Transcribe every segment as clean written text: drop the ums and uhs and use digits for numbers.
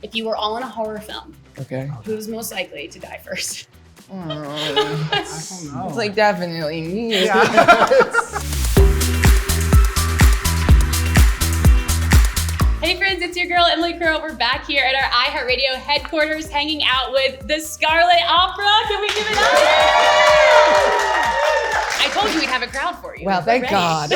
If you were all in a horror film, Okay. who's most likely to die first? I don't know. It's like definitely me. Yeah. Hey friends, it's your girl Emily Curl. We're back here at our iHeartRadio headquarters hanging out with the Scarlet Opera. Can we give it up? I told you we'd have a crowd for you. Well, thank Ready. God.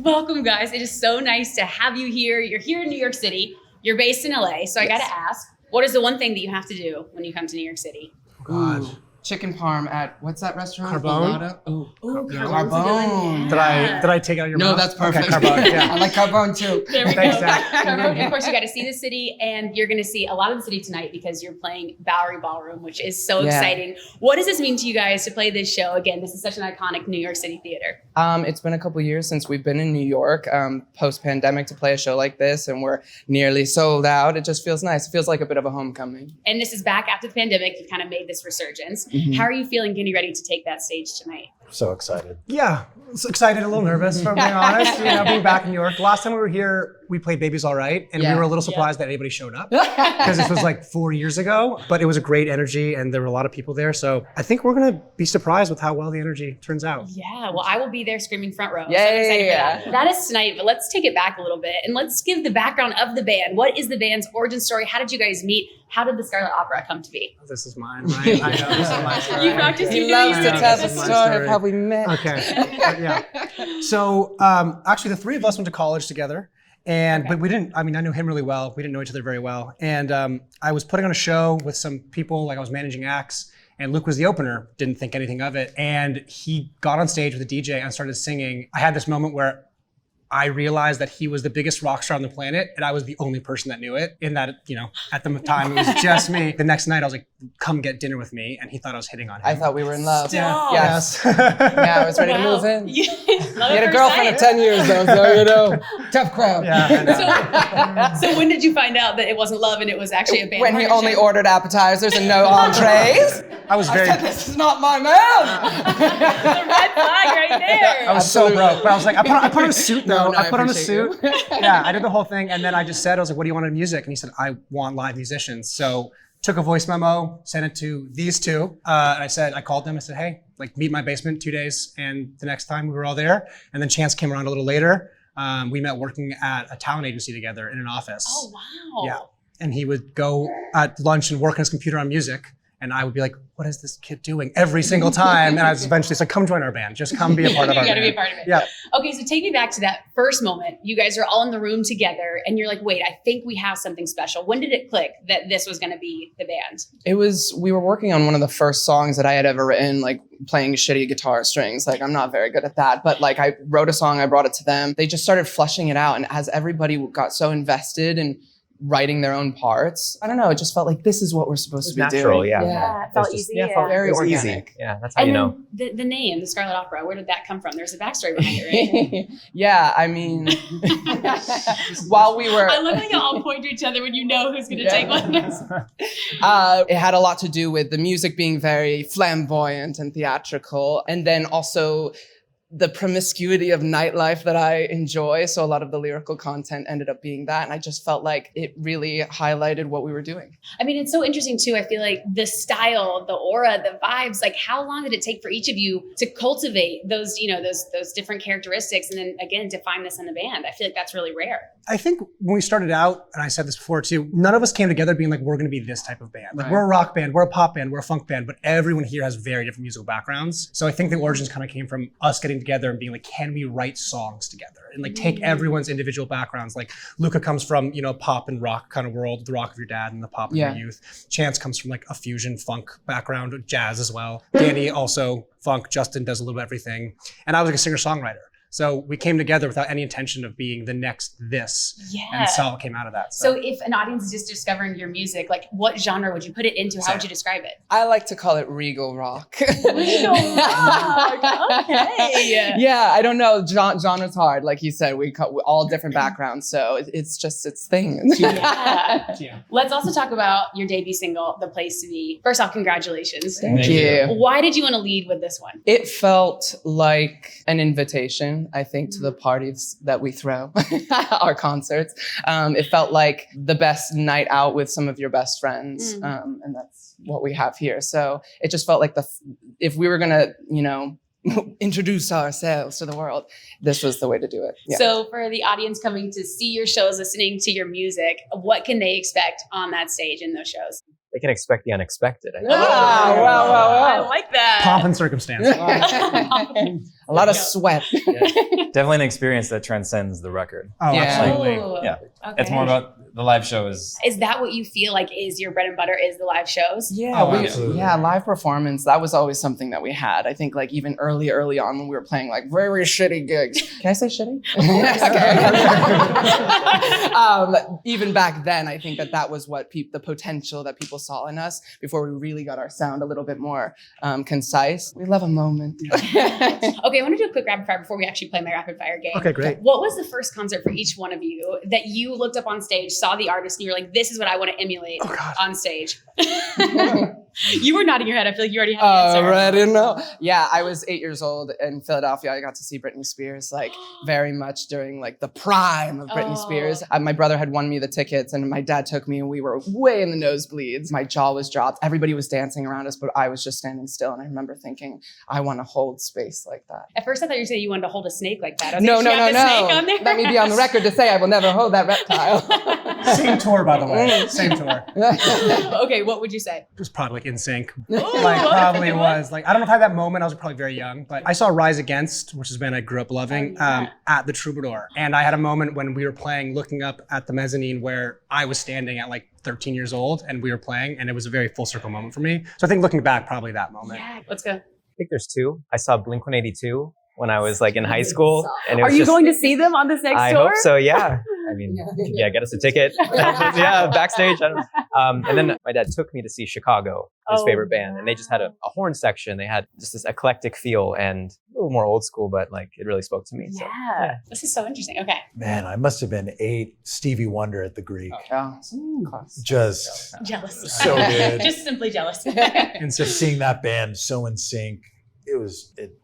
Welcome guys. It is so nice to have you here. You're here in New York City. You're based in LA. So I gotta ask, what is the one thing that you have to do when you come to New York City? Ooh, chicken parm at, what's that restaurant? Carbone? Ooh, Carbone. Did I take out your No, mouth? that's perfect. Okay, Carbone, yeah. I like carbone too. There we Thanks, go. Zach. Carbone, of course, you got to see the city, and you're going to see a lot of the city tonight because you're playing Bowery Ballroom, which is so exciting. What does this mean to you guys to play this show? Again, this is such an iconic New York City theater. It's been a couple years since we've been in New York, post-pandemic, to play a show like this, and we're nearly sold out. It just feels nice. It feels like a bit of a homecoming. And this is back after the pandemic. You've kind of made this resurgence. How are you feeling getting ready to take that stage tonight? So excited. Yeah, excited, a little nervous, if I'm being honest. Being back in New York. Last time we were here, we played Baby's All Right, and we were a little surprised that anybody showed up because this was like 4 years ago. But it was a great energy, and there were a lot of people there. So I think we're gonna be surprised with how well the energy turns out. Yeah, well, I will be there screaming front row. Yay. So I'm excited for that. That is tonight, but let's take it back a little bit and let's give the background of the band. What is the band's origin story? How did you guys meet? How did the Scarlet Opera come to be? This is mine, right? I know this is my story. You practiced, He you loves knew to you tell were the doing this story of how we met. Okay, yeah. So actually, the three of us went to college together, but we didn't. I mean, I knew him really well. We didn't know each other very well, and I was putting on a show with some people. Like I was managing acts, and Luke was the opener. Didn't think anything of it, and he got on stage with a DJ and started singing. I had this moment where I realized that he was the biggest rock star on the planet, and I was the only person that knew it. In that, at the time, it was just me. The next night, I was like, "Come get dinner with me," and he thought I was hitting on him. I thought we were in love. Stop. Yes. Yes. Yeah, I was ready to Wow. move in. Yeah. We had a girlfriend of 10 years though, so tough crowd. Yeah. So when did you find out that it wasn't love and it was actually a band? When he partnership? only ordered appetizers and no entrees. I was I very. said, this is not my man. The red flag right there. I was so Absolutely. broke, but I was like, I put on a suit though. No, I put on a appreciate suit. Yeah, I did the whole thing, and then I just said, I was like, "What do you want in music?" And he said, "I want live musicians." So took a voice memo, sent it to these two, and I called them. I said, "Hey, meet my basement 2 days." And the next time we were all there, and then Chance came around a little later. We met working at a talent agency together in an office. Oh, wow. Yeah, and he would go at lunch and work on his computer on music. And I would be like, "What is this kid doing?" Every single time. And I was eventually like, "Come join our band. Just come be a part of our You band." gotta be a part of it. Yeah. Okay, so take me back to that first moment. You guys are all in the room together and you're like, wait, I think we have something special. When did it click that this was gonna be the band? We were working on one of the first songs that I had ever written, like playing shitty guitar strings. Like I'm not very good at that, but like I wrote a song, I brought it to them. They just started fleshing it out. And as everybody got so invested in writing their own parts, I don't know, it just felt like this is what we're supposed to be natural, doing. yeah. It felt It's just- easy. yeah, it felt Very it was organic. easy. Yeah, that's how And you know. then the name, the Scarlet Opera, where did that come from? There's a backstory behind it, right? Yeah, I mean, while we were, I love how you all point to each other when you know who's gonna Yeah. take one. it had a lot to do with the music being very flamboyant and theatrical, and then also the promiscuity of nightlife that I enjoy. So a lot of the lyrical content ended up being that. And I just felt like it really highlighted what we were doing. I mean, it's so interesting too. I feel like the style, the aura, the vibes, like how long did it take for each of you to cultivate those, those different characteristics and then again, define this in the band? I feel like that's really rare. I think when we started out, and I said this before too, none of us came together being like, we're going to be this type of band. Like Right. we're a rock band, we're a pop band, we're a funk band, but everyone here has very different musical backgrounds. So I think the origins kind of came from us getting together and being like, can we write songs together and like take everyone's individual backgrounds? Like Luca comes from, pop and rock kind of world, the rock of your dad and the pop of your youth. Chance comes from like a fusion funk background, jazz as well. Danny also funk. Justin does a little bit of everything. And I was like a singer-songwriter. So we came together without any intention of being the next this. Yeah. And so it came out of that. So if an audience is just discovering your music, like what genre would you put it into? How would you describe it? I like to call it regal rock. Regal rock. Okay. Yeah, I don't know. Genre's hard. Like you said, we all different backgrounds. So it's just its thing. Yeah. Let's also talk about your debut single, The Place to Be. First off, congratulations. Thank you. Why did you want to lead with this one? It felt like an invitation. in, I think, to the parties that we throw, our concerts. It felt like the best night out with some of your best friends. And that's what we have here. So it just felt like if we were going to, introduce ourselves to the world, this was the way to do it. Yeah. So for the audience coming to see your shows, listening to your music, what can they expect on that stage in those shows? They can expect the unexpected. I think. Wow. I like that. Pomp and circumstance. A lot of sweat. Definitely an experience that transcends the record. Oh, Yeah. absolutely. Oh, Yeah. okay. It's more about the live show is Is that what you feel like is your bread and butter, is the live shows? Yeah, Oh, absolutely. live performance. That was always something that we had. I think like even early on when we were playing like very shitty gigs. Can I say shitty? Even back then, I think that was what the potential that people saw in us before we really got our sound a little bit more concise. We love a moment. Okay, I want to do a quick rapid fire before we actually play my rapid fire game. Okay, great. What was the first concert for each one of you that you looked up on stage, saw the artist, and you were like, this is what I want to emulate on stage? You were nodding your head. I feel like you already had the answer. Already know. Yeah, I was 8 years old in Philadelphia. I got to see Britney Spears like very much during like the prime of Britney Spears. My brother had won me the tickets and my dad took me and we were way in the nosebleeds. My jaw was dropped. Everybody was dancing around us, but I was just standing still. And I remember thinking, I want to hold space like that. At first I thought you were saying you wanted to hold a snake like that. I was No. like, "She had the snake on there?" Let me be on the record to say I will never hold that reptile. Same tour, by the way. Same tour. Okay, what would you say? It was probably like In Sync. Ooh, Like okay, probably what? was like I don't know if I had that moment. I was probably very young, but I saw Rise Against, which is a band I grew up loving, at the Troubadour, and I had a moment when we were playing, looking up at the mezzanine where I was standing at like 13 years old, and we were playing, and it was a very full circle moment for me. So I think looking back, probably that moment. Yeah, let's go. I think there's two. I saw Blink-182 when I was like in high school, and it was Are you just, going to see them on this next I tour? hope so. Yeah. I mean, get us a ticket. Yeah, backstage. I don't know. And then my dad took me to see Chicago, his favorite band, and they just had a horn section. They had just this eclectic feel and a little more old school, but like it really spoke to me. So, Yeah. This is so interesting. Okay. Man, I must have been 8. Stevie Wonder at the Greek. Yeah. Just Jealous. so good. Just simply jealous. And so seeing that band so in sync, it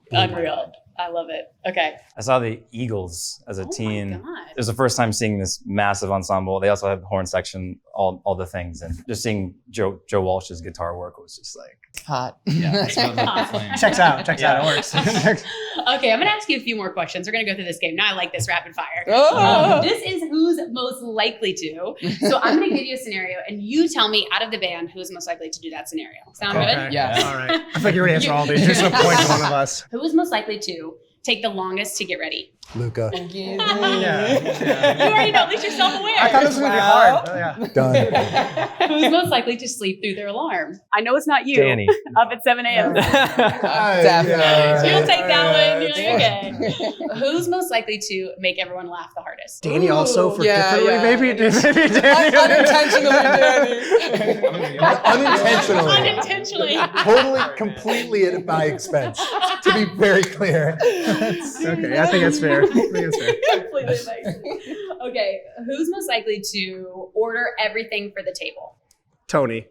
blew my Unreal. mind. I love it. Okay. I saw the Eagles as a teen. Oh my God. It was the first time seeing this massive ensemble. They also had the horn section, all the things, and just seeing Joe Walsh's guitar work was just like Hot. Checks out. It works. Okay, I'm going to ask you a few more questions. We're going to go through this game. Now I like this rapid fire. Oh. This is who's most likely to. So I'm going to give you a scenario, and you tell me out of the band who's most likely to do that scenario. Sound good? Yes. All right. I feel like you already answered all these. There's no point to one of us. Who is most likely to take the longest to get ready? Luca, You already know, at least you're self-aware. I thought this was going to be hard. Oh, yeah. done. Who's most likely to sleep through their alarm? I know it's not you. Danny. Up at 7 a.m. Definitely. You'll take that one. You're like, okay. Who's most likely to make everyone laugh the hardest? Danny also for Yeah, differently. yeah. Maybe Danny. Unintentionally, Danny. Unintentionally. Unintentionally. Totally, completely at my expense. To be very clear. Okay, I think that's fair. Completely amazing. Okay, who's most likely to order everything for the table? Tony.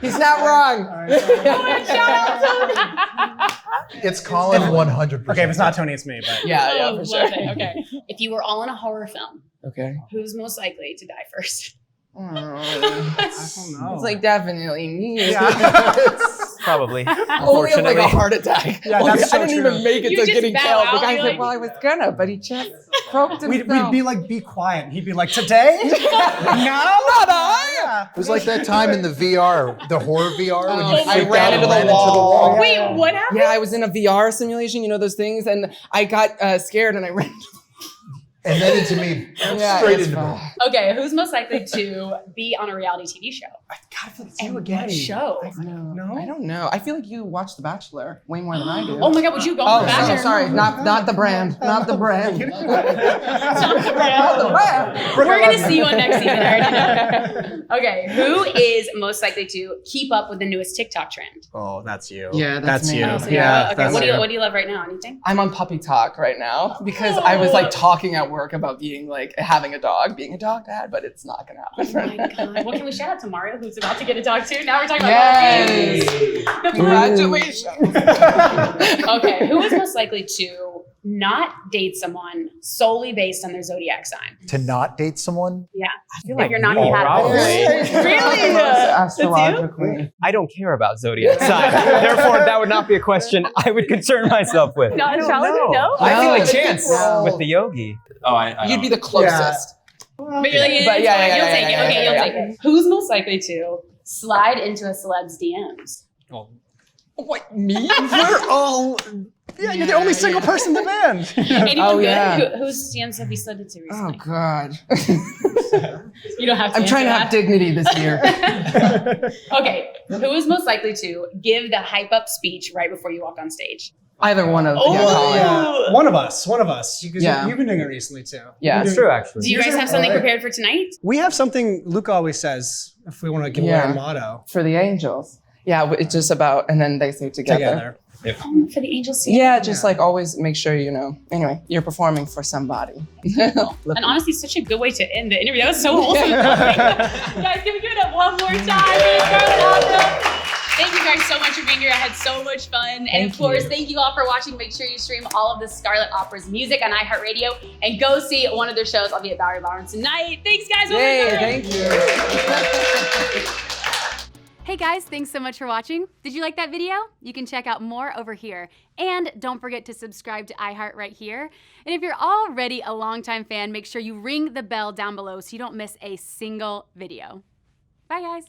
He's not wrong. It's Colin 100%. Okay, if it's not Tony, it's me. But Yeah, Oh, for love sure. it. Okay. If you were all in a horror film, Okay. who's most likely to die first? I I don't know. It's like definitely me. Probably. Only of Unfortunately. like a heart attack. Yeah, Only- that's so I didn't true. even make it You to just getting bow killed. out, The guy you're said, like- well, I was gonna, but he just croaked himself. We'd be like, be quiet. And he'd be like, today? No, not I. It was like that time in the VR, the horror VR, when you I freaked ran out into and the ran wall. Wait, what happened? Yeah, I was in a VR simulation, you know those things, and I got scared and I ran. And then into me, Yeah, straight it's into me. fine. Okay, who's most likely to be on a reality TV show? God, it's And you what again. show? No, I don't know. I feel like you watch The Bachelor way more than I do. Oh my God, would you go Oh, on The so Bachelor? sorry, not the brand, not the brand. Not the brand. We're going to see you on next season. I already know. Okay, who is most likely to keep up with the newest TikTok trend? Oh, that's you. Yeah, that's me. you. Oh, So Yeah, okay, that's what you. do you love right now? Anything? I'm on puppy talk right now because I was like talking at work about being like having a dog, being a dog. dog, Dad, but it's not gonna Oh happen. my God. Well, can we shout out to Mario, who's about to get a dog too? Now we're talking about Yes. dogs. Congratulations. Okay, who is most likely to not date someone solely based on their zodiac sign? To not date someone? Yeah. I feel If you're not me, compatible. probably. Really? Astrologically. I don't care about zodiac sign. Therefore, that would not be a question I would concern myself with. Not astrology? No? I feel like No. Chance No. with the yogi. Oh, I You'd be the closest. But you're like, But yeah, yeah, you'll yeah, take yeah, it. Okay, yeah, you'll yeah. take it. Who's most likely to slide into a celeb's DMs? What, me? We're all. Yeah, you're the only single person in the band. Anyone Oh, good? yeah. Whose DMs have you slid into Oh recently? God. You don't have to I'm trying to have answer dignity this year. that. Okay, who is most likely to give the hype up speech right before you walk on stage? Either one of Oh, yeah, Colin. yeah. One of us. Because Yeah. you've been doing it recently too. Yeah. That's true, actually. Do you guys have something prepared for tonight? We have something Luke always says if we want to give away Yeah. our motto For the angels. Yeah, it's just about, and then they say together. Oh, for the angels. Yeah, just like always make sure you know. Anyway, you're performing for somebody. And honestly, such a good way to end the interview. That was so wholesome. Guys, can we give it up one more time for Scarlet Opera? Thank you guys so much for being here. I had so much fun. And of course, thank you all for watching. Make sure you stream all of the Scarlet Opera's music on iHeartRadio and go see one of their shows. I'll be at Bowery Ballroom tonight. Thanks, guys. One more Yay, time. thank you. Hey guys, thanks so much for watching. Did you like that video? You can check out more over here. And don't forget to subscribe to iHeart right here. And if you're already a longtime fan, make sure you ring the bell down below so you don't miss a single video. Bye guys.